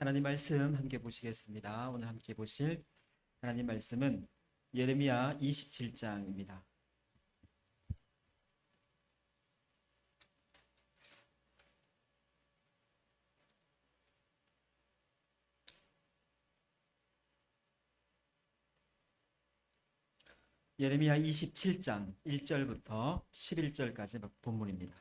하나님 말씀 함께 보시겠습니다. 오늘 함께 보실 하나님 말씀은 예레미야 27장입니다. 예레미야 27장 1절부터 11절까지 본문입니다.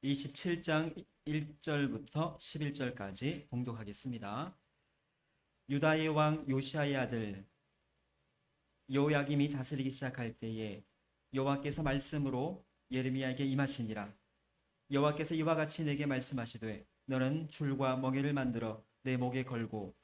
(27장) 1절부터 11절까지 봉독하겠습니다. 유다의 왕 요시야의 아들 요야김이 다스리기 시작할 때에 여호와께서 말씀으로 예레미야에게 임하시니라. 여호와께서 이와 같이 내게 말씀하시되 너는 줄과 멍에를 만들어 내 목에 걸고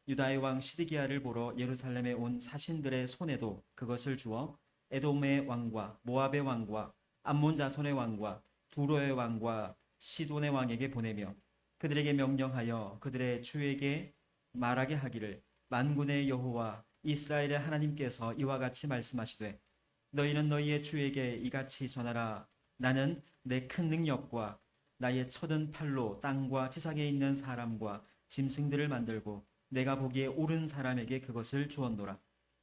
유다의 왕 시드기야를 보러 예루살렘에 온 사신들의 손에도 그것을 주어 에돔의 왕과 모압의 왕과 암몬 자손의 왕과 두로의 왕과 시돈의 왕에게 보내며 그들에게 명령하여 그들의 주에게 말하게 하기를 만군의 여호와 이스라엘의 하나님께서 이와 같이 말씀하시되 너희는 너희의 주에게 이같이 전하라. 나는 내 큰 능력과 나의 쳐든 팔로 땅과 지상에 있는 사람과 짐승들을 만들고 내가 보기에 옳은 사람에게 그것을 주었노라.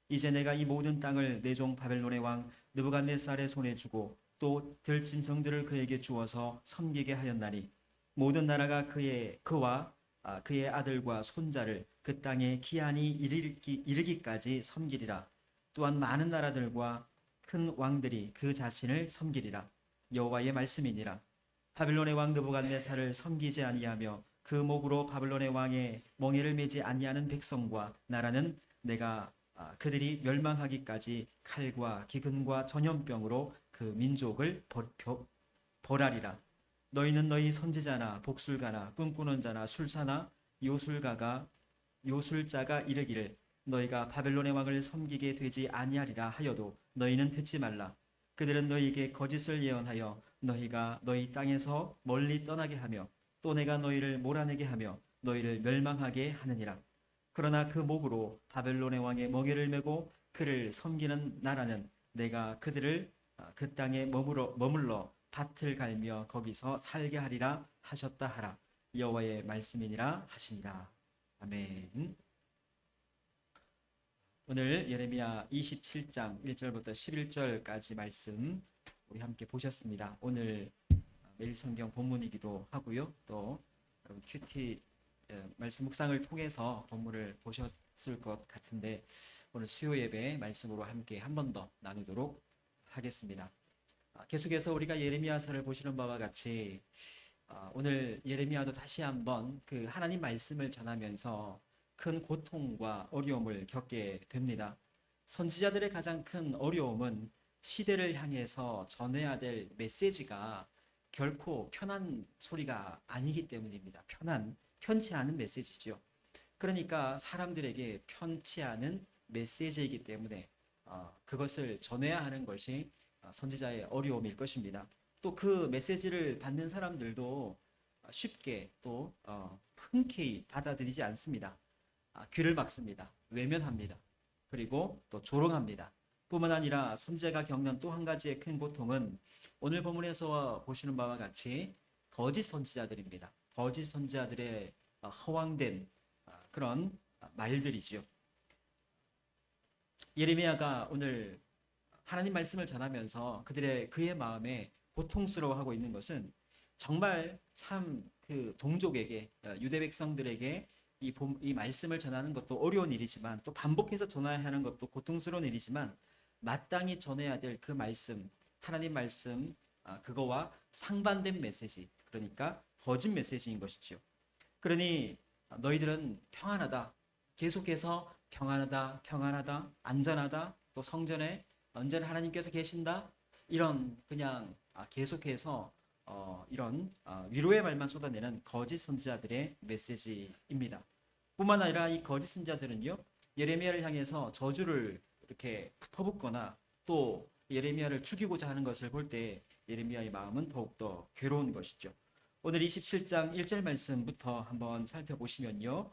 이제 내가 이 모든 땅을 내 종 바벨론의 왕 느부갓네살의 손에 주고 또 들짐승들을 그에게 주어서 섬기게 하였나니 모든 나라가 그와 그의 아들과 손자를 그 땅에 기한이 이르기까지 섬기리라. 또한 많은 나라들과 큰 왕들이 그 자신을 섬기리라. 여호와의 말씀이니라. 바벨론의 왕 느부갓네살을 섬기지 아니하며 그 목으로 바벨론의 왕의 멍에를 매지 아니하는 백성과 나라는 내가 그들이 멸망하기까지 칼과 기근과 전염병으로 그 민족을 벌하리라. 너희는 너희 선지자나 복술가나 꿈꾸는 자나 술사나 요술자가 이르기를 너희가 바벨론의 왕을 섬기게 되지 아니하리라 하여도 너희는 듣지 말라. 그들은 너희에게 거짓을 예언하여 너희가 너희 땅에서 멀리 떠나게 하며 또 내가 너희를 몰아내게 하며 너희를 멸망하게 하느니라. 그러나 그 목으로 바벨론의 왕의 멍에를 메고 그를 섬기는 나라는 내가 그들을 그 땅에 머물러 밭을 갈며 거기서 살게 하리라 하셨다 하라. 여호와의 말씀이니라 하시니라. 아멘. 오늘 예레미야 27장 1절부터 11절까지 말씀 우리 함께 보셨습니다. 오늘 매일 성경 본문이기도 하고요. 또 여러분 큐티 말씀 묵상을 통해서 본문을 보셨을 것 같은데 오늘 수요 예배 말씀으로 함께 한 번 더 나누도록 하겠습니다. 계속해서 우리가 예레미야서를 보시는 바와 같이 오늘 예레미야도 다시 한번 그 하나님 말씀을 전하면서 큰 고통과 어려움을 겪게 됩니다. 선지자들의 가장 큰 어려움은 시대를 향해서 전해야 될 메시지가 결코 편한 소리가 아니기 때문입니다. 편치 않은 메시지죠. 그러니까 사람들에게 편치 않은 메시지이기 때문에 그것을 전해야 하는 것이 선지자의 어려움일 것입니다. 또 그 메시지를 받는 사람들도 쉽게 또 흔쾌히 받아들이지 않습니다. 귀를 막습니다. 외면합니다. 그리고 또 조롱합니다. 뿐만 아니라 선지자가 겪는 또 한 가지의 큰 고통은 오늘 본문에서 보시는 바와 같이 거짓 선지자들입니다. 거짓 선지자들의 허황된 그런 말들이죠. 예레미야가 오늘 하나님 말씀을 전하면서 그의 마음에 고통스러워하고 있는 것은 정말 참 그 동족에게 유대 백성들에게 이 말씀을 전하는 것도 어려운 일이지만 또 반복해서 전해야 하는 것도 고통스러운 일이지만 마땅히 전해야 될 그 말씀, 하나님 말씀 그거와 상반된 메시지, 그러니까 거짓 메시지인 것이죠. 그러니 너희들은 평안하다, 계속해서 평안하다, 안전하다, 또 성전에 언제나 하나님께서 계신다, 이런 그냥 계속해서 이런 위로의 말만 쏟아내는 거짓 선지자들의 메시지입니다. 뿐만 아니라 이 거짓 선지자들은요, 예레미야를 향해서 저주를 이렇게 퍼붓거나 또 예레미야를 죽이고자 하는 것을 볼 때 예레미야의 마음은 더욱더 괴로운 것이죠. 오늘 27장 1절 말씀부터 한번 살펴보시면요,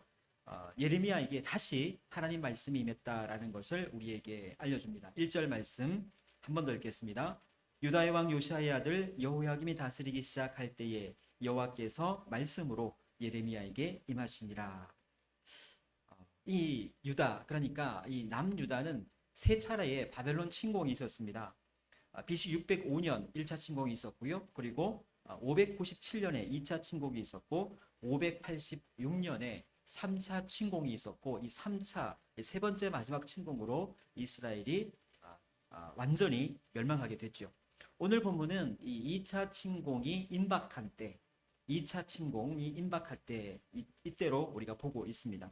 예레미야에게 다시 하나님 말씀이 임했다라는 것을 우리에게 알려줍니다. 1절 말씀 한 번 더 읽겠습니다. 유다의 왕 요시아의 아들 여호야김이 다스리기 시작할 때에 여호와께서 말씀으로 예레미야에게 임하시니라. 이 유다, 그러니까 이 남유다는 세 차례의 바벨론 침공이 있었습니다. BC 605년 1차 침공이 있었고요. 그리고 597년에 2차 침공이 있었고 586년에 3차 침공이 있었고 이 3차 세 번째 마지막 침공으로 이스라엘이 완전히 멸망하게 됐죠. 오늘 본문은 이 2차 침공이 임박한 때, 2차 침공이 임박할 때 이때로 우리가 보고 있습니다.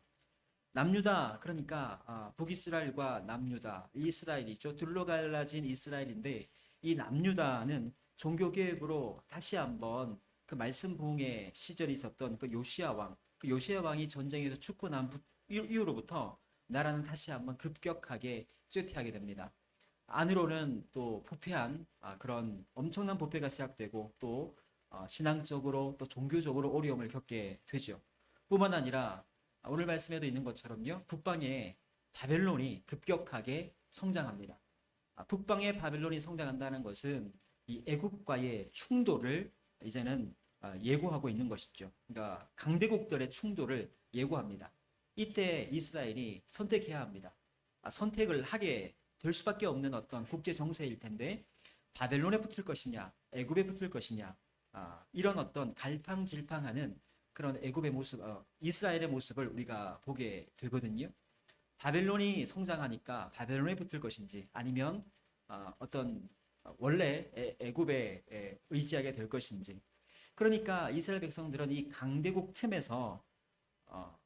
남유다, 그러니까 북이스라엘과 남유다, 이스라엘이죠. 둘로 갈라진 이스라엘인데 이 남유다는 종교개혁으로 다시 한번 그 말씀 부흥의 시절이 있었던 그 요시야 왕, 그 요시야 왕이 전쟁에서 죽고 난 이후로부터 나라는 다시 한번 급격하게 쇠퇴하게 됩니다. 안으로는 또 부패한 그런 엄청난 부패가 시작되고 또 신앙적으로 또 종교적으로 어려움을 겪게 되죠. 뿐만 아니라 오늘 말씀에도 있는 것처럼요, 북방에 바벨론이 급격하게 성장합니다. 북방의 바벨론이 성장한다는 것은 이 애굽과의 충돌을 이제는 예고하고 있는 것이죠. 그러니까 강대국들의 충돌을 예고합니다. 이때 이스라엘이 선택해야 합니다. 선택을 하게 될 수밖에 없는 어떤 국제 정세일 텐데 바벨론에 붙을 것이냐, 애굽에 붙을 것이냐, 이런 어떤 갈팡질팡하는 그런 애굽의 모습, 이스라엘의 모습을 우리가 보게 되거든요. 바벨론이 성장하니까 바벨론에 붙을 것인지 아니면 어떤 원래 애굽에 의지하게 될 것인지. 그러니까 이스라엘 백성들은 이 강대국 틈에서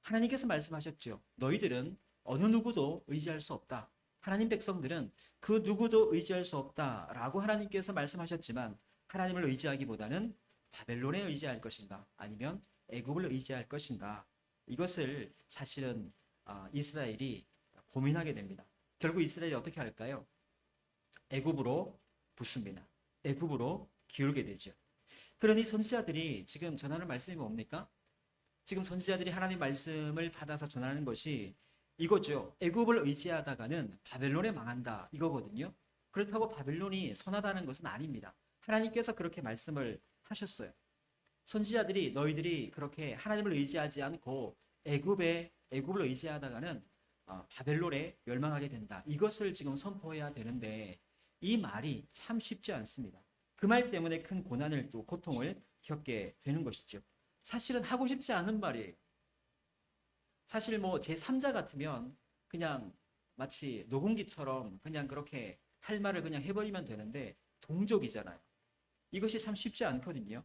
하나님께서 말씀하셨죠. 너희들은 어느 누구도 의지할 수 없다. 하나님 백성들은 그 누구도 의지할 수 없다라고 하나님께서 말씀하셨지만 하나님을 의지하기보다는 바벨론에 의지할 것인가 아니면 애굽을 의지할 것인가, 이것을 사실은 이스라엘이 고민하게 됩니다. 결국 이스라엘이 어떻게 할까요? 애굽으로 붙습니다. 애굽으로 기울게 되죠. 그러니 선지자들이 지금 전하는 말씀이 뭡니까? 지금 선지자들이 하나님 말씀을 받아서 전하는 것이 이거죠. 애굽을 의지하다가는 바벨론에 망한다, 이거거든요. 그렇다고 바벨론이 선하다는 것은 아닙니다. 하나님께서 그렇게 말씀을 하셨어요. 선지자들이 너희들이 그렇게 하나님을 의지하지 않고 애굽을 의지하다가는 바벨론에 멸망하게 된다, 이것을 지금 선포해야 되는데 이 말이 참 쉽지 않습니다. 그 말 때문에 큰 고난을 또 고통을 겪게 되는 것이죠. 사실은 하고 싶지 않은 말이에요. 사실 뭐 제3자 같으면 그냥 마치 녹음기처럼 그냥 그렇게 할 말을 그냥 해버리면 되는데 동족이잖아요. 이것이 참 쉽지 않거든요.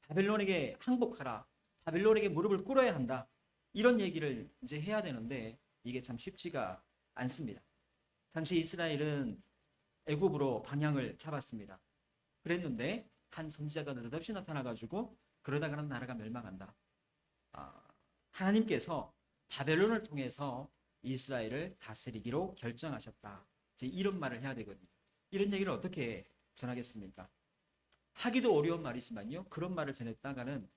바벨론에게 항복하라, 바벨론에게 무릎을 꿇어야 한다, 이런 얘기를 이제 해야 되는데 이게 참 쉽지가 않습니다. 당시 이스라엘은 애굽으로 방향을 잡았습니다. 그랬는데 한 선지자가 느닷없이 나타나가지고 그러다가는 나라가 멸망한다. 하나님께서 바벨론을 통해서 이스라엘을 다스리기로 결정하셨다, 이제 이런 말을 해야 되거든요. 이런 얘기를 어떻게 전하겠습니까? 하기도 어려운 말이지만요, 그런 말을 전했다가는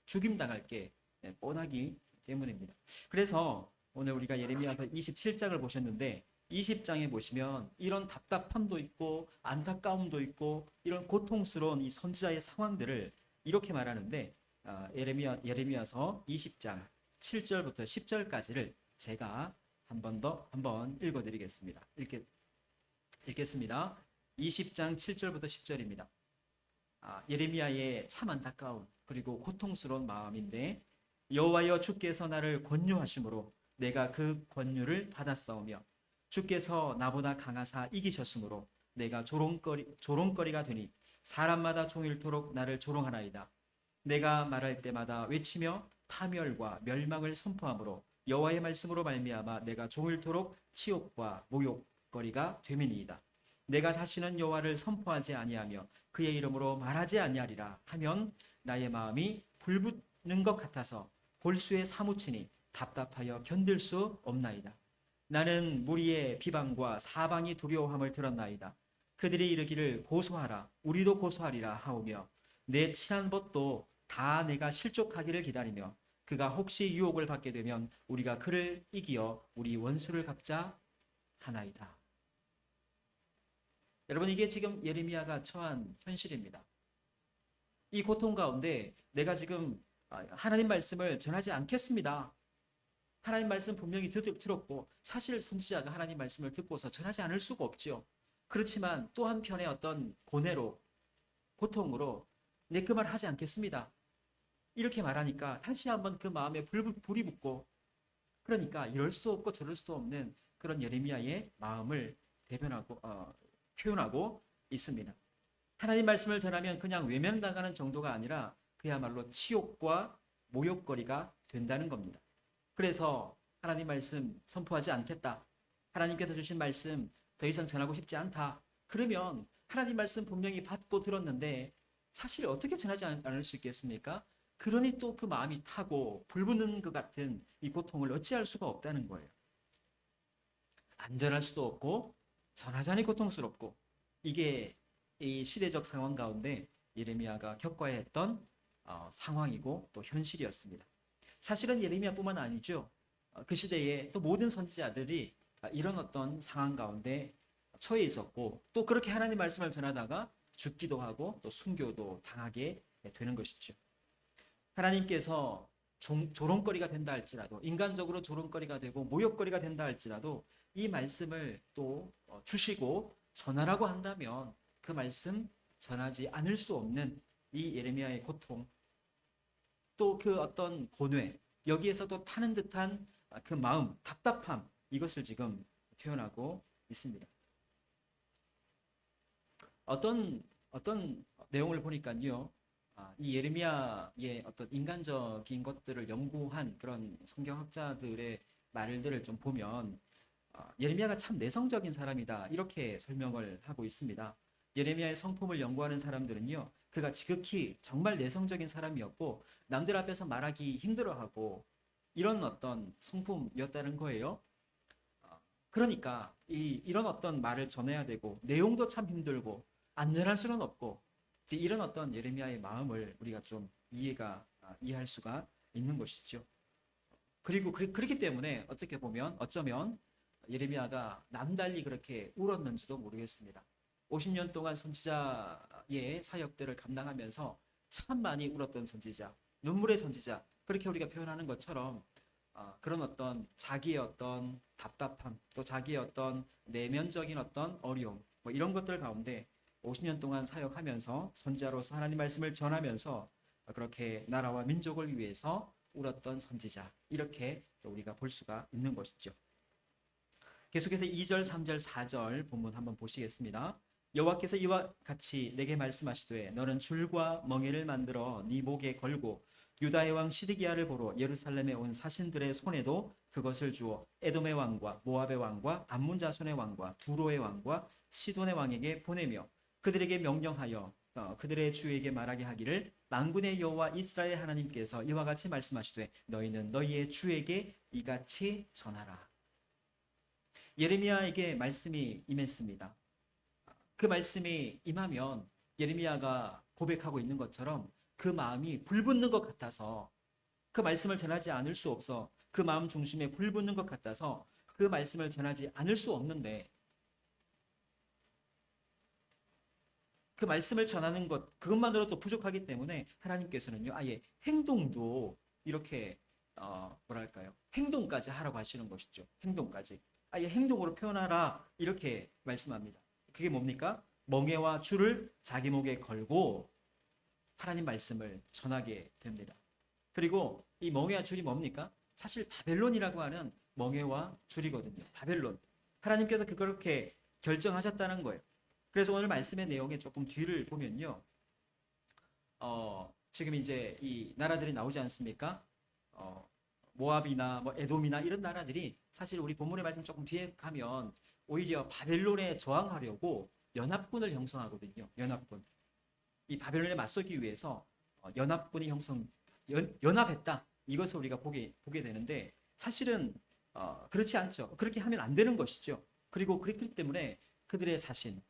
죽임당할 게 뻔하기 때문입니다. 그래서 오늘 우리가 예레미야서 27장을 보셨는데 20장에 보시면 이런 답답함도 있고 안타까움도 있고 이런 고통스러운 이 선지자의 상황들을 이렇게 말하는데 예레미야서 20장 7절부터 10절까지를 제가 한번 읽어드리겠습니다. 읽겠습니다. 20장 7절부터 10절입니다. 예레미야의 참 안타까운 그리고 고통스러운 마음인데, 여호와여 주께서 나를 권유하심으로 내가 그 권유를 받았사오며 주께서 나보다 강하사 이기셨으므로 내가 조롱거리가 되니 사람마다 종일토록 나를 조롱하나이다. 내가 말할 때마다 외치며 파멸과 멸망을 선포하므로 여호와의 말씀으로 말미암아 내가 종일토록 치욕과 모욕거리가 됨이니이다. 내가 다시는 여호와를 선포하지 아니하며 그의 이름으로 말하지 아니하리라 하면 나의 마음이 불붙는 것 같아서 골수에 사무치니 답답하여 견딜 수 없나이다. 나는 무리의 비방과 사방이 두려워함을 들었나이다. 그들이 이르기를 고소하라, 우리도 고소하리라 하오며 내 친한 벗도 다 내가 실족하기를 기다리며 그가 혹시 유혹을 받게 되면 우리가 그를 이기어 우리 원수를 갚자 하나이다. 여러분, 이게 지금 예레미야가 처한 현실입니다. 이 고통 가운데 내가 지금 하나님 말씀을 전하지 않겠습니다. 하나님 말씀 분명히 들었고, 사실 선지자가 하나님 말씀을 듣고서 전하지 않을 수가 없죠. 그렇지만 또 한편의 어떤 고뇌로, 고통으로 내 그 말 하지 않겠습니다. 이렇게 말하니까 다시 한번 그 마음에 불이 붙고, 그러니까 이럴 수 없고 저럴 수도 없는 그런 예레미야의 마음을 표현하고 있습니다. 하나님 말씀을 전하면 그냥 외면당하는 정도가 아니라 그야말로 치욕과 모욕거리가 된다는 겁니다. 그래서 하나님 말씀 선포하지 않겠다. 하나님께서 주신 말씀 더 이상 전하고 싶지 않다. 그러면 하나님 말씀 분명히 받고 들었는데 사실 어떻게 전하지 않을 수 있겠습니까? 그러니 또 그 마음이 타고 불붙는 것 같은 이 고통을 어찌할 수가 없다는 거예요. 안 전할 수도 없고 전하자니 고통스럽고, 이게 이 시대적 상황 가운데 예레미야가 겪어야 했던 상황이고 또 현실이었습니다. 사실은 예레미야뿐만 아니죠. 그 시대에 또 모든 선지자들이 이런 어떤 상황 가운데 처해 있었고, 또 그렇게 하나님 말씀을 전하다가 죽기도 하고 또 순교도 당하게 되는 것이죠. 하나님께서 조롱거리가 된다 할지라도, 인간적으로 조롱거리가 되고 모욕거리가 된다 할지라도 이 말씀을 또 주시고 전하라고 한다면 그 말씀 전하지 않을 수 없는 이 예레미야의 고통, 또 그 어떤 고뇌, 여기에서도 타는 듯한 그 마음, 답답함, 이것을 지금 표현하고 있습니다. 어떤 내용을 보니까요, 이 예레미야의 어떤 인간적인 것들을 연구한 그런 성경학자들의 말들을 좀 보면 예레미야가 참 내성적인 사람이다, 이렇게 설명을 하고 있습니다. 예레미야의 성품을 연구하는 사람들은요, 그가 지극히 정말 내성적인 사람이었고 남들 앞에서 말하기 힘들어하고 이런 어떤 성품이었다는 거예요. 그러니까 이런 어떤 말을 전해야 되고 내용도 참 힘들고 안전할 수는 없고, 이런 어떤 예레미야의 마음을 우리가 좀 이해할 수가 있는 것이죠. 그리고 그렇기 때문에 어떻게 보면 어쩌면 예레미야가 남달리 그렇게 울었는지도 모르겠습니다. 50년 동안 선지자의 사역들을 감당하면서 참 많이 울었던 선지자, 눈물의 선지자, 그렇게 우리가 표현하는 것처럼 그런 어떤 자기의 어떤 답답함, 또 자기의 어떤 내면적인 어떤 어려움, 뭐 이런 것들 가운데 50년 동안 사역하면서 선지자로서 하나님 말씀을 전하면서 그렇게 나라와 민족을 위해서 울었던 선지자, 이렇게 또 우리가 볼 수가 있는 것이죠. 계속해서 2절, 3절, 4절 본문 한번 보시겠습니다. 여호와께서 이와 같이 내게 말씀하시되 너는 줄과 멍에를 만들어 네 목에 걸고 유다의 왕 시드기야를 보러 예루살렘에 온 사신들의 손에도 그것을 주어 에돔의 왕과 모압의 왕과 암몬 자손의 왕과 두로의 왕과 시돈의 왕에게 보내며 그들에게 명령하여 그들의 주에게 말하게 하기를 만군의 여호와 이스라엘 하나님께서 이와 같이 말씀하시되 너희는 너희의 주에게 이같이 전하라. 예레미야에게 말씀이 임했습니다. 그 말씀이 임하면 예레미야가 고백하고 있는 것처럼 그 마음이 불붙는 것 같아서, 그 말씀을 전하지 않을 수 없어 그 마음 중심에 불붙는 것 같아서 그 말씀을 전하지 않을 수 없는데, 그 말씀을 전하는 것 그것만으로도 부족하기 때문에 하나님께서는요, 아예 행동도 이렇게 행동까지 하라고 하시는 것이죠. 행동까지 아예 행동으로 표현하라, 이렇게 말씀합니다. 그게 뭡니까? 멍에와 줄을 자기 목에 걸고 하나님 말씀을 전하게 됩니다. 그리고 이 멍에와 줄이 뭡니까? 사실 바벨론이라고 하는 멍에와 줄이거든요. 바벨론. 하나님께서 그렇게 결정하셨다는 거예요. 그래서 오늘 말씀의 내용에 조금 뒤를 보면요, 지금 이제 이 나라들이 나오지 않습니까? 모압이나 뭐 에돔이나 이런 나라들이 사실 우리 본문의 말씀 조금 뒤에 가면 오히려 바벨론에 저항하려고 연합군을 형성하거든요. 연합군. 이 바벨론에 맞서기 위해서 연합군이 연합했다. 이것을 우리가 보게 되는데 사실은 그렇지 않죠. 그렇게 하면 안 되는 것이죠. 그리고 그렇기 때문에 그들의 사신,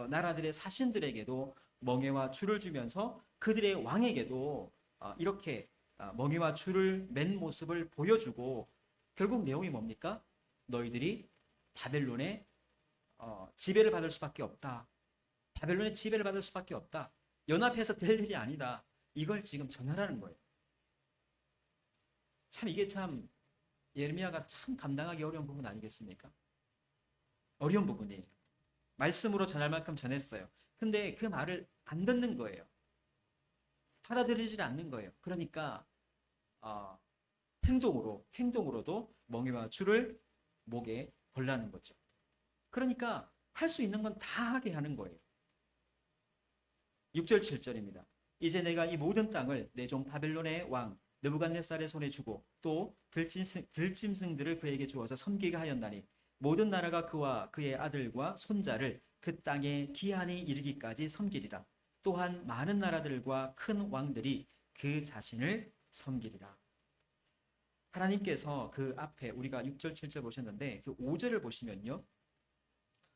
나라들의 사신들에게도 멍에와 줄을 주면서 그들의 왕에게도 이렇게 멍에와 줄을 맨 모습을 보여주고 결국 내용이 뭡니까? 너희들이 바벨론의 지배를 받을 수밖에 없다. 바벨론의 지배를 받을 수밖에 없다. 연합해서 될 일이 아니다. 이걸 지금 전하라는 거예요. 참 이게 참 예레미야가 참 감당하기 어려운 부분 아니겠습니까? 어려운 부분이에요. 말씀으로 전할 만큼 전했어요. 근데 그 말을 안 듣는 거예요. 받아들이지 않는 거예요. 그러니까 행동으로도 멍에와 줄을 목에 걸라는 거죠. 그러니까 할 수 있는 건 다 하게 하는 거예요. 6절 7절입니다. 이제 내가 이 모든 땅을 내 종 바벨론의 왕 느부갓네살의 손에 주고 또 들짐승들을 그에게 주어서 섬기게 하였나니 모든 나라가 그와 그의 아들과 손자를 그 땅에 기한이 이르기까지 섬기리라. 또한 많은 나라들과 큰 왕들이 그 자신을 섬기리라. 하나님께서 그 앞에 우리가 6절 7절 보셨는데 그 5절을 보시면요.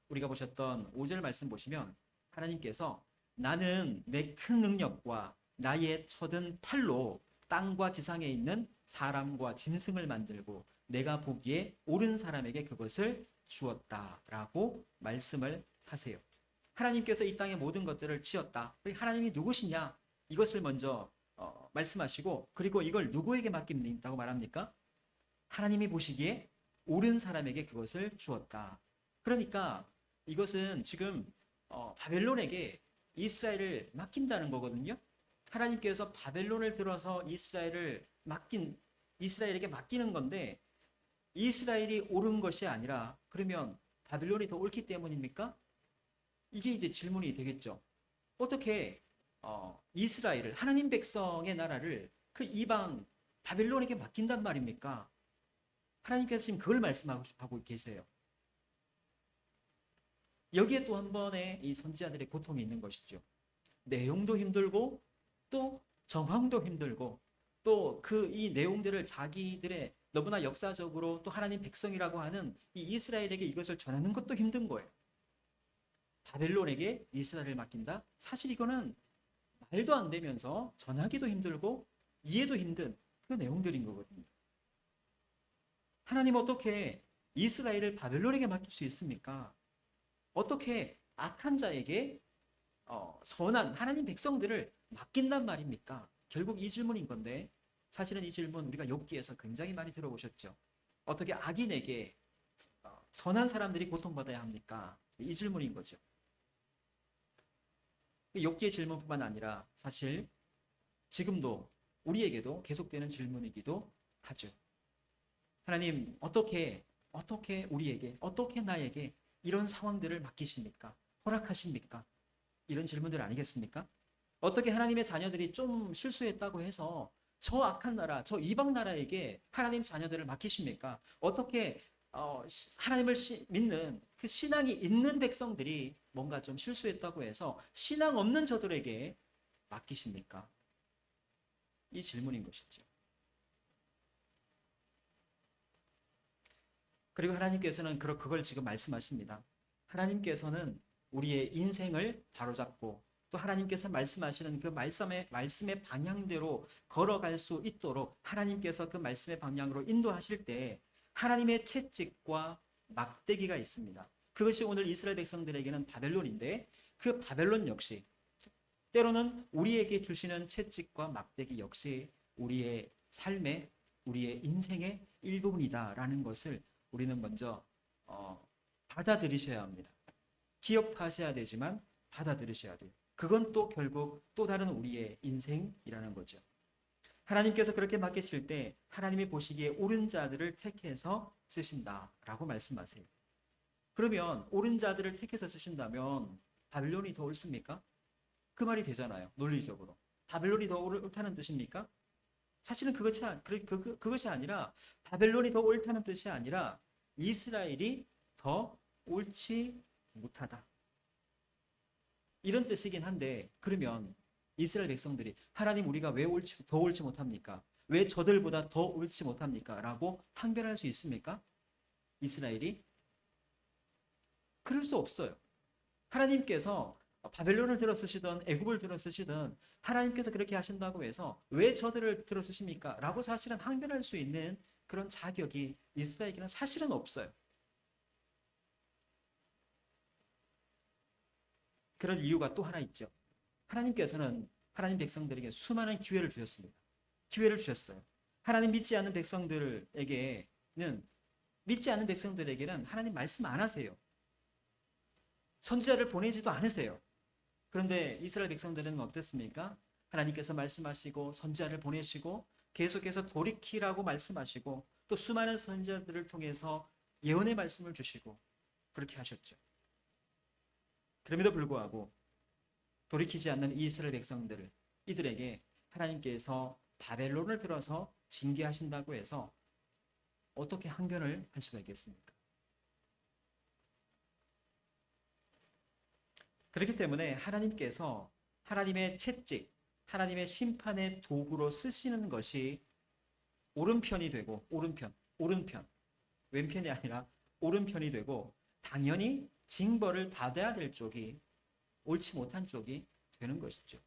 우리가 보셨던 5절 말씀 보시면 하나님께서 나는 내 큰 능력과 나의 쳐든 팔로 땅과 지상에 있는 사람과 짐승을 만들고 내가 보기에 옳은 사람에게 그것을 주었다라고 말씀을 하세요. 하나님께서 이 땅의 모든 것들을 지었다. 하나님이 누구시냐? 이것을 먼저 말씀하시고 그리고 이걸 누구에게 맡긴다고 말합니까? 하나님이 보시기에 옳은 사람에게 그것을 주었다. 그러니까 이것은 지금 바벨론에게 이스라엘을 맡긴다는 거거든요. 하나님께서 바벨론을 들어서 이스라엘에게 맡기는 건데 이스라엘이 옳은 것이 아니라 그러면 바벨론이 더 옳기 때문입니까? 이게 이제 질문이 되겠죠. 어떻게 이스라엘을 하나님 백성의 나라를 그 이방 바벨론에게 맡긴단 말입니까? 하나님께서 지금 그걸 말씀하고 계세요. 여기에 또 한 번의 이 선지자들의 고통이 있는 것이죠. 내용도 힘들고 또 정황도 힘들고 또 그 이 내용들을 자기들의 너무나 역사적으로 또 하나님 백성이라고 하는 이 이스라엘에게 이것을 전하는 것도 힘든 거예요. 바벨론에게 이스라엘을 맡긴다? 사실 이거는 말도 안 되면서 전하기도 힘들고 이해도 힘든 그 내용들인 거거든요. 하나님 어떻게 이스라엘을 바벨론에게 맡길 수 있습니까? 어떻게 악한 자에게 선한 하나님 백성들을 맡긴단 말입니까? 결국 이 질문인 건데 사실은 이 질문 우리가 욥기에서 굉장히 많이 들어보셨죠. 어떻게 악인에게 선한 사람들이 고통받아야 합니까? 이 질문인 거죠. 욥기의 질문뿐만 아니라 사실 지금도 우리에게도 계속되는 질문이기도 하죠. 하나님 어떻게 우리에게 어떻게 나에게 이런 상황들을 맡기십니까? 허락하십니까? 이런 질문들 아니겠습니까? 어떻게 하나님의 자녀들이 좀 실수했다고 해서 저 악한 나라, 저 이방 나라에게 하나님 자녀들을 맡기십니까? 어떻게 하나님을 믿는 그 신앙이 있는 백성들이 뭔가 좀 실수했다고 해서 신앙 없는 저들에게 맡기십니까? 이 질문인 것이죠. 그리고 하나님께서는 그걸 지금 말씀하십니다. 하나님께서는 우리의 인생을 바로잡고 또 하나님께서 말씀하시는 그 말씀의 방향대로 걸어갈 수 있도록 하나님께서 그 말씀의 방향으로 인도하실 때 하나님의 채찍과 막대기가 있습니다. 그것이 오늘 이스라엘 백성들에게는 바벨론인데 그 바벨론 역시 때로는 우리에게 주시는 채찍과 막대기 역시 우리의 삶의 우리의 인생의 일부분이다라는 것을 우리는 먼저 받아들이셔야 합니다. 기억도 하셔야 되지만 받아들이셔야 돼요. 그건 또 결국 또 다른 우리의 인생이라는 거죠. 하나님께서 그렇게 맡기실 때 하나님이 보시기에 옳은 자들을 택해서 쓰신다라고 말씀하세요. 그러면 옳은 자들을 택해서 쓰신다면 바벨론이 더 옳습니까? 그 말이 되잖아요. 논리적으로. 바벨론이 더 옳다는 뜻입니까? 사실은 그것이 아니라 바벨론이 더 옳다는 뜻이 아니라 이스라엘이 더 옳지 못하다. 이런 뜻이긴 한데 그러면 이스라엘 백성들이 하나님 우리가 왜 더 옳지 못합니까? 왜 저들보다 더 옳지 못합니까? 라고 항변할 수 있습니까? 이스라엘이? 그럴 수 없어요. 하나님께서 바벨론을 들어 쓰시든 애굽을 들어 쓰시든 하나님께서 그렇게 하신다고 해서 왜 저들을 들어 쓰십니까? 라고 사실은 항변할 수 있는 그런 자격이 이스라엘에게는 사실은 없어요. 그런 이유가 또 하나 있죠. 하나님께서는 하나님 백성들에게 수많은 기회를 주셨습니다. 기회를 주셨어요. 하나님 믿지 않는 백성들에게는 믿지 않는 백성들에게는 하나님 말씀 안 하세요. 선지자를 보내지도 않으세요. 그런데 이스라엘 백성들은 어땠습니까? 하나님께서 말씀하시고 선지자를 보내시고 계속해서 돌이키라고 말씀하시고 또 수많은 선지자들을 통해서 예언의 말씀을 주시고 그렇게 하셨죠. 그럼에도 불구하고 돌이키지 않는 이스라엘 백성들을 이들에게 하나님께서 바벨론을 들어서 징계하신다고 해서 어떻게 항변을 할 수가 있겠습니까? 그렇기 때문에 하나님께서 하나님의 채찍, 하나님의 심판의 도구로 쓰시는 것이 오른편이 되고 오른편, 왼편이 아니라 오른편이 되고 당연히 징벌을 받아야 될 쪽이 옳지 못한 쪽이 되는 것이죠.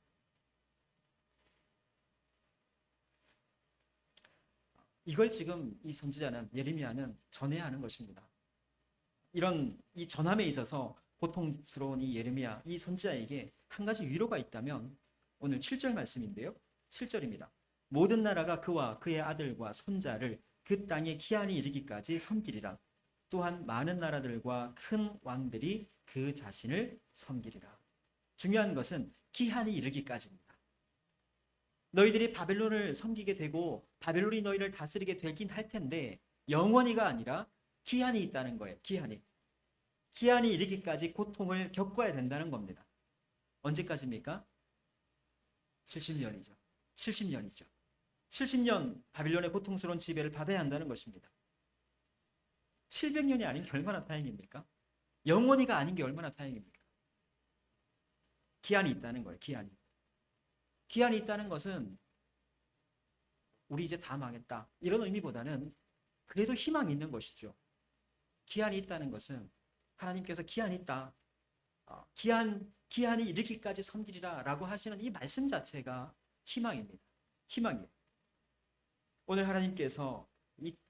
이걸 지금 이 선지자는 예레미야는 전해야 하는 것입니다. 이런 이 전함에 있어서 고통스러운 이 예레미야, 이 선지자에게 한 가지 위로가 있다면 오늘 7절 말씀인데요. 7절입니다. 모든 나라가 그와 그의 아들과 손자를 그 땅에 기한이 이르기까지 섬기리라. 또한 많은 나라들과 큰 왕들이 그 자신을 섬기리라. 중요한 것은 기한이 이르기까지입니다. 너희들이 바벨론을 섬기게 되고 바벨론이 너희를 다스리게 되긴 할 텐데 영원히가 아니라 기한이 있다는 거예요. 기한이 이르기까지 고통을 겪어야 된다는 겁니다. 언제까지입니까? 70년이죠. 70년이죠. 70년 바빌론의 고통스러운 지배를 받아야 한다는 것입니다. 700년이 아닌 게 얼마나 다행입니까? 영원히가 아닌 게 얼마나 다행입니까? 기한이 있다는 거예요. 기한이 있다는 것은 우리 이제 다 망했다 이런 의미보다는 그래도 희망이 있는 것이죠. 기한이 있다는 것은 하나님께서 기한이 있다. 기한이 이르기까지 섬기리라 라고 하시는 이 말씀 자체가 희망입니다. 희망이에요. 오늘 하나님께서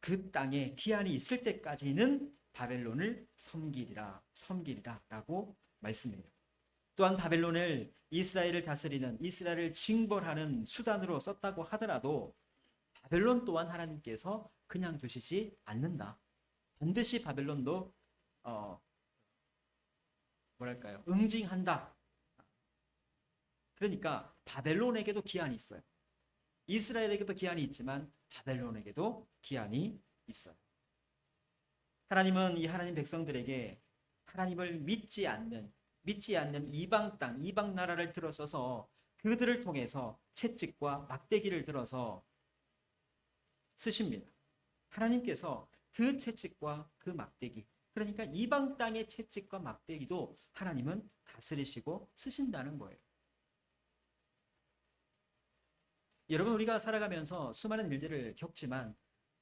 그 땅에 기한이 있을 때까지는 바벨론을 섬기리라 라고 말씀해요. 또한 바벨론을 이스라엘을 다스리는 이스라엘을 징벌하는 수단으로 썼다고 하더라도 바벨론 또한 하나님께서 그냥 두시지 않는다. 반드시 바벨론도 응징한다. 그러니까 바벨론에게도 기한이 있어요. 이스라엘에게도 기한이 있지만 바벨론에게도 기한이 있어요. 하나님은 이 하나님 백성들에게 하나님을 믿지 않는 이방 땅, 이방 나라를 들어서서 그들을 통해서 채찍과 막대기를 들어서 쓰십니다. 하나님께서 그 채찍과 그 막대기, 그러니까 이방 땅의 채찍과 막대기도 하나님은 다스리시고 쓰신다는 거예요. 여러분, 우리가 살아가면서 수많은 일들을 겪지만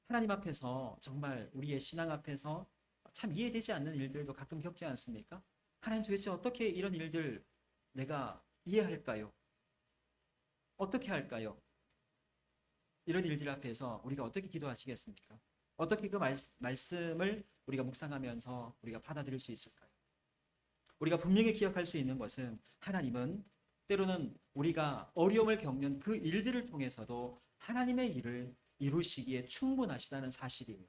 하나님 앞에서 정말 우리의 신앙 앞에서 참 이해되지 않는 일들도 가끔 겪지 않습니까? 하나님 도대체 어떻게 이런 일들 내가 이해할까요? 어떻게 할까요? 이런 일들 앞에서 우리가 어떻게 기도하시겠습니까? 어떻게 그 말씀을 우리가 묵상하면서 우리가 받아들일 수 있을까요? 우리가 분명히 기억할 수 있는 것은 하나님은 때로는 우리가 어려움을 겪는 그 일들을 통해서도 하나님의 일을 이루시기에 충분하시다는 사실이에요.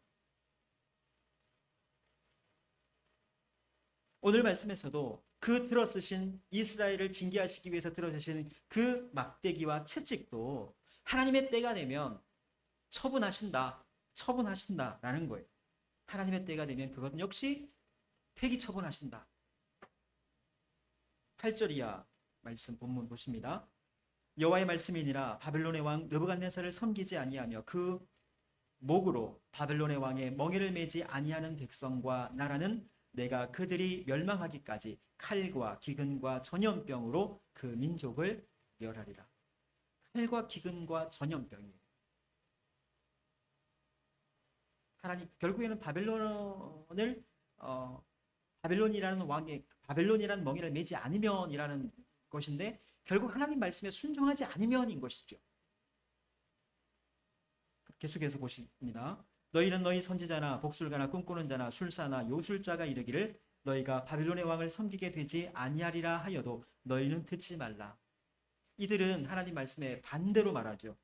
오늘 말씀에서도 그 들어쓰신 이스라엘을 징계하시기 위해서 들어쓰신 그 막대기와 채찍도 하나님의 때가 되면 처분하신다라는 거예요. 하나님의 때가 되면 그것 역시 폐기 처분하신다. 8절 이하 말씀 본문 보십니다. 여호와의 말씀이니라 바벨론의 왕 느부갓네살을 섬기지 아니하며 그 목으로 바벨론의 왕의 멍에를 매지 아니하는 백성과 나라는 내가 그들이 멸망하기까지 칼과 기근과 전염병으로 그 민족을 멸하리라. 칼과 기근과 전염병이에요. 하나님 결국에는 바벨론을 바벨론이라는 멍에를 매지 않으면이라는 것인데 결국 하나님 말씀에 순종하지 않으면인 것이죠. 계속해서 보십니다. 너희는 너희 선지자나 복술가나 꿈꾸는 자나 술사나 요술자가 이르기를 너희가 바벨론의 왕을 섬기게 되지 아니하리라 하여도 너희는 듣지 말라. 이들은 하나님 말씀에 반대로 말하죠.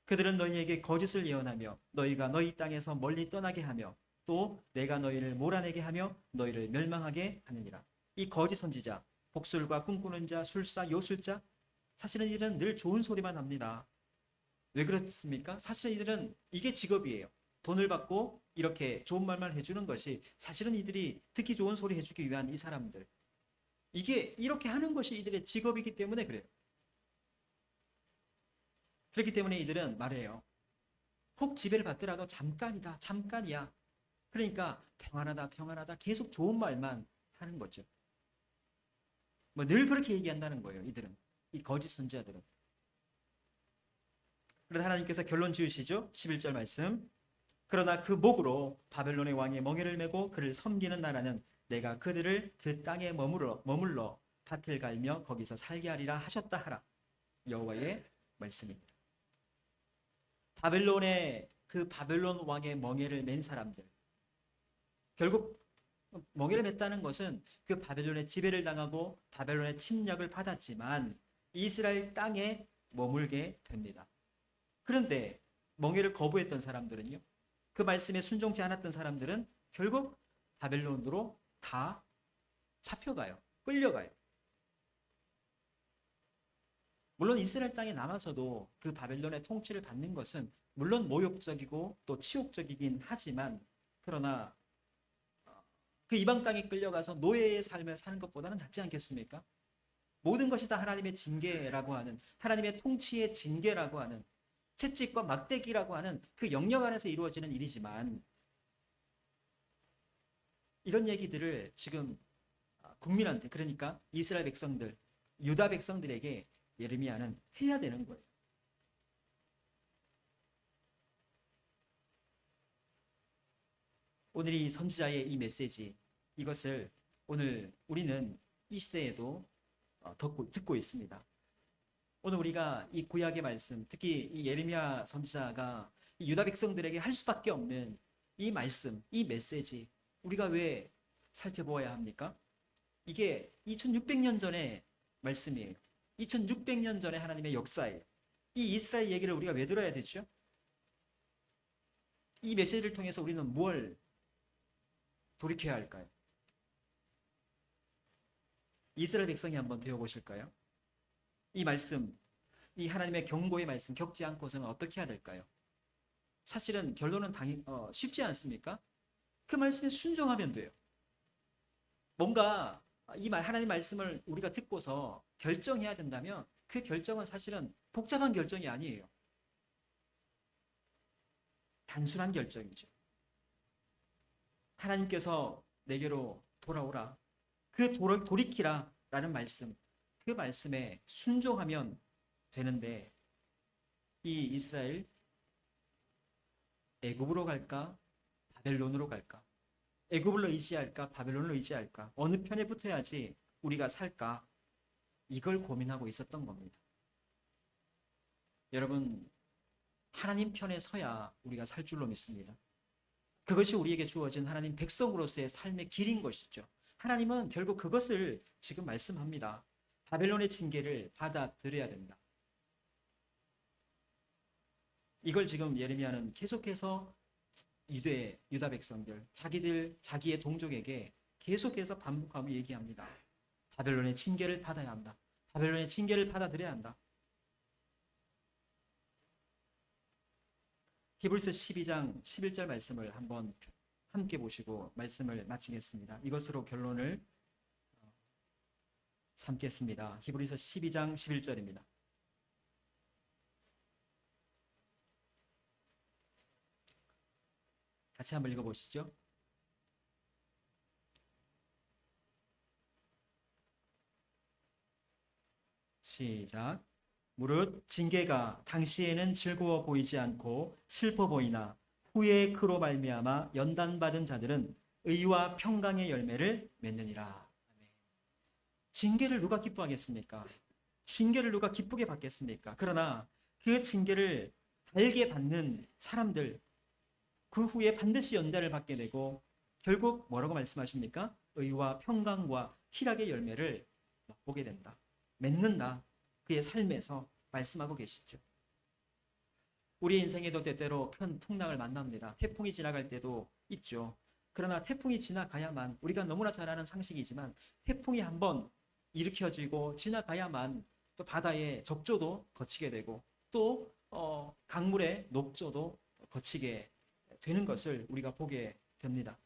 그들은 너희에게 거짓을 예언하며 너희가 너희 땅에서 멀리 떠나게 하며 또 내가 너희를 몰아내게 하며 너희를 멸망하게 하느니라. 이 거짓 선지자, 복술과 꿈꾸는 자, 술사, 요술자, 사실은 이들은 늘 좋은 소리만 합니다. 왜 그렇습니까? 사실은 이들은 이게 직업이에요. 돈을 받고 이렇게 좋은 말만 해주는 것이 사실은 이들이 듣기 좋은 소리 해주기 위한 이 사람들. 이게 이렇게 하는 것이 이들의 직업이기 때문에 그래요. 그렇기 때문에 이들은 말해요. 혹 지배를 받더라도 잠깐이다, 잠깐이야. 그러니까 평안하다, 평안하다 계속 좋은 말만 하는 거죠. 뭐 늘 그렇게 얘기한다는 거예요. 이들은, 이 거짓 선지자들은. 그러다 하나님께서 결론 지으시죠. 11절 말씀. 그러나 그 목으로 바벨론의 왕의 멍에를 메고 그를 섬기는 나라는 내가 그들을 그 땅에 머물러 밭을 갈며 거기서 살게 하리라 하셨다 하라. 여호와의 말씀입니다. 바벨론 왕의 멍에를 맨 사람들. 결국 멍에를 맸다는 것은 그 바벨론의 지배를 당하고 바벨론의 침략을 받았지만 이스라엘 땅에 머물게 됩니다. 그런데 멍에를 거부했던 사람들은요. 그 말씀에 순종치 않았던 사람들은 결국 바벨론으로 다 잡혀가요. 끌려가요. 물론 이스라엘 땅에 남아서도 그 바벨론의 통치를 받는 것은 물론 모욕적이고 또 치욕적이긴 하지만 그러나 그 이방 땅에 끌려가서 노예의 삶을 사는 것보다는 낫지 않겠습니까? 모든 것이 다 하나님의 징계라고 하는 하나님의 통치의 징계라고 하는 채찍과 막대기라고 하는 그 영역 안에서 이루어지는 일이지만 이런 얘기들을 지금 국민한테 그러니까 이스라엘 백성들 유다 백성들에게 예레미야는 해야 되는 거예요. 오늘 이 선지자의 이 메시지 이것을 오늘 우리는 이 시대에도 듣고 있습니다. 오늘 우리가 이 구약의 말씀 특히 이 예레미야 선지자가 이 유다 백성들에게 할 수밖에 없는 이 말씀 이 메시지 우리가 왜 살펴보아야 합니까? 이게 2600년 전의 말씀이에요. 2600년 전의 하나님의 역사예요. 이 이스라엘 얘기를 우리가 왜 들어야 되죠? 이 메시지를 통해서 우리는 무엇을 돌이켜야 할까요? 이스라엘 백성이 한번 되어보실까요? 이 말씀, 이 하나님의 경고의 말씀 겪지 않고서는 어떻게 해야 될까요? 사실은 결론은 쉽지 않습니까? 그 말씀에 순종하면 돼요. 뭔가 하나님 말씀을 우리가 듣고서 결정해야 된다면 그 결정은 사실은 복잡한 결정이 아니에요. 단순한 결정이죠. 하나님께서 내게로 돌아오라. 그 돌이키라 라는 말씀. 그 말씀에 순종하면 되는데 이 이스라엘 애굽으로 갈까? 바벨론으로 갈까? 애굽을 의지할까? 바벨론을 의지할까? 어느 편에 붙어야지 우리가 살까? 이걸 고민하고 있었던 겁니다. 여러분 하나님 편에 서야 우리가 살 줄로 믿습니다. 그것이 우리에게 주어진 하나님 백성으로서의 삶의 길인 것이죠. 하나님은 결국 그것을 지금 말씀합니다. 바벨론의 징계를 받아들여야 된다. 이걸 지금 예레미야는 계속해서 유다 백성들, 자기의 동족에게 계속해서 반복하고 얘기합니다. 바벨론의 징계를 받아야 한다. 바벨론의 징계를 받아들여야 한다. 히브리서 12장 11절 말씀을 한번 함께 보시고 말씀을 마치겠습니다. 이것으로 결론을 삼겠습니다. 히브리서 12장 11절입니다. 같이 한번 읽어보시죠. 시작. 무릇 징계가 당시에는 즐거워 보이지 않고 슬퍼 보이나 후에 그로 말미암아 연단받은 자들은 의와 평강의 열매를 맺느니라. 아멘. 징계를 누가 기뻐하겠습니까? 징계를 누가 기쁘게 받겠습니까? 그러나 그 징계를 달게 받는 사람들, 그 후에 반드시 연단을 받게 되고 결국 뭐라고 말씀하십니까? 의와 평강과 희락의 열매를 맛보게 된다. 맺는다. 그의 삶에서 말씀하고 계시죠. 우리 인생에도 때때로 큰 풍랑을 만납니다. 태풍이 지나갈 때도 있죠. 그러나 태풍이 지나가야만, 우리가 너무나 잘 아는 상식이지만 태풍이 한번 일으켜지고 지나가야만 또 바다의 적조도 거치게 되고 또 강물의 녹조도 거치게 되는 것을 우리가 보게 됩니다.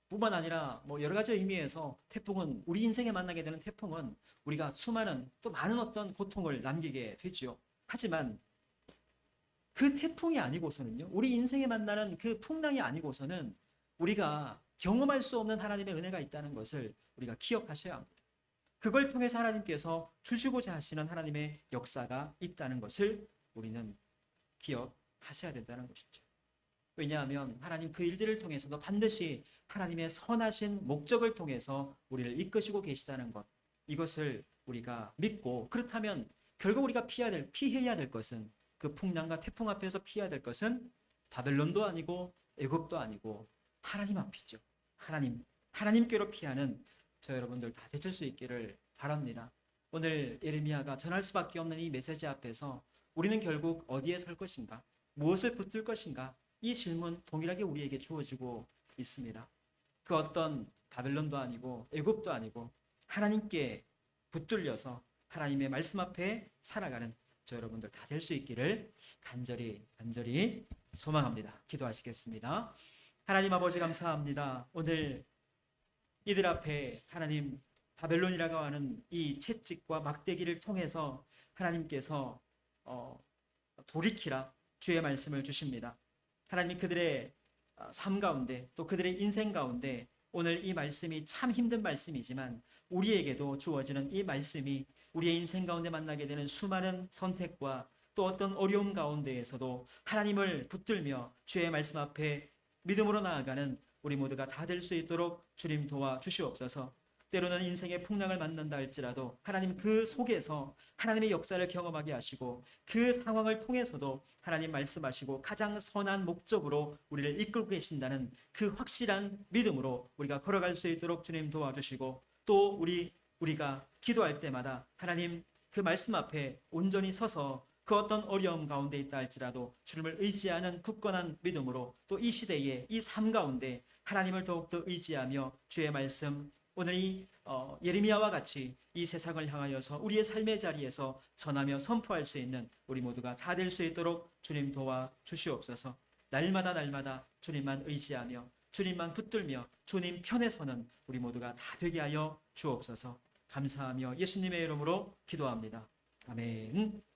뿐만 아니라 뭐 여러 가지 의미에서 태풍은, 우리 인생에 만나게 되는 태풍은 우리가 수많은 또 많은 어떤 고통을 남기게 되죠. 하지만 그 태풍이 아니고서는요, 우리 인생에 만나는 그 풍랑이 아니고서는 우리가 경험할 수 없는 하나님의 은혜가 있다는 것을 우리가 기억하셔야 합니다. 그걸 통해서 하나님께서 주시고자 하시는 하나님의 역사가 있다는 것을 우리는 기억하셔야 된다는 것이죠. 왜냐하면 하나님 그 일들을 통해서도 반드시 하나님의 선하신 목적을 통해서 우리를 이끄시고 계시다는 것, 이것을 우리가 믿고, 그렇다면 결국 우리가 피해야 될 것은, 그 풍랑과 태풍 앞에서 피해야 될 것은 바벨론도 아니고 애굽도 아니고 하나님 앞이죠. 하나님께로 피하는 저 여러분들 다 되실 수 있기를 바랍니다. 오늘 예레미야가 전할 수밖에 없는 이 메시지 앞에서 우리는 결국 어디에 설 것인가? 무엇을 붙들 것인가? 이 질문 동일하게 우리에게 주어지고 있습니다. 그 어떤 바벨론도 아니고 애굽도 아니고 하나님께 붙들려서 하나님의 말씀 앞에 살아가는 저 여러분들 다 될 수 있기를 간절히 소망합니다. 기도하시겠습니다. 하나님 아버지 감사합니다. 오늘 이들 앞에 하나님 바벨론이라고 하는 이 채찍과 막대기를 통해서 하나님께서 돌이키라 주의 말씀을 주십니다. 하나님 그들의 삶 가운데 또 그들의 인생 가운데 오늘 이 말씀이 참 힘든 말씀이지만 우리에게도 주어지는 이 말씀이 우리의 인생 가운데 만나게 되는 수많은 선택과 또 어떤 어려움 가운데에서도 하나님을 붙들며 주의 말씀 앞에 믿음으로 나아가는 우리 모두가 다 될 수 있도록 주님 도와주시옵소서. 때로는 인생의 풍랑을 만난다 할지라도 하나님 그 속에서 하나님의 역사를 경험하게 하시고 그 상황을 통해서도 하나님 말씀하시고 가장 선한 목적으로 우리를 이끌고 계신다는 그 확실한 믿음으로 우리가 걸어갈 수 있도록 주님 도와주시고 또 우리가 기도할 때마다 하나님 그 말씀 앞에 온전히 서서 그 어떤 어려움 가운데 있다 할지라도 주님을 의지하는 굳건한 믿음으로 또 이 시대의 이 삶 가운데 하나님을 더욱더 의지하며 주의 말씀 오늘 이 예레미야와 같이 이 세상을 향하여서 우리의 삶의 자리에서 전하며 선포할 수 있는 우리 모두가 다 될 수 있도록 주님 도와 주시옵소서. 날마다 주님만 의지하며 주님만 붙들며 주님 편에 서는 우리 모두가 다 되게 하여 주옵소서. 감사하며 예수님의 이름으로 기도합니다. 아멘.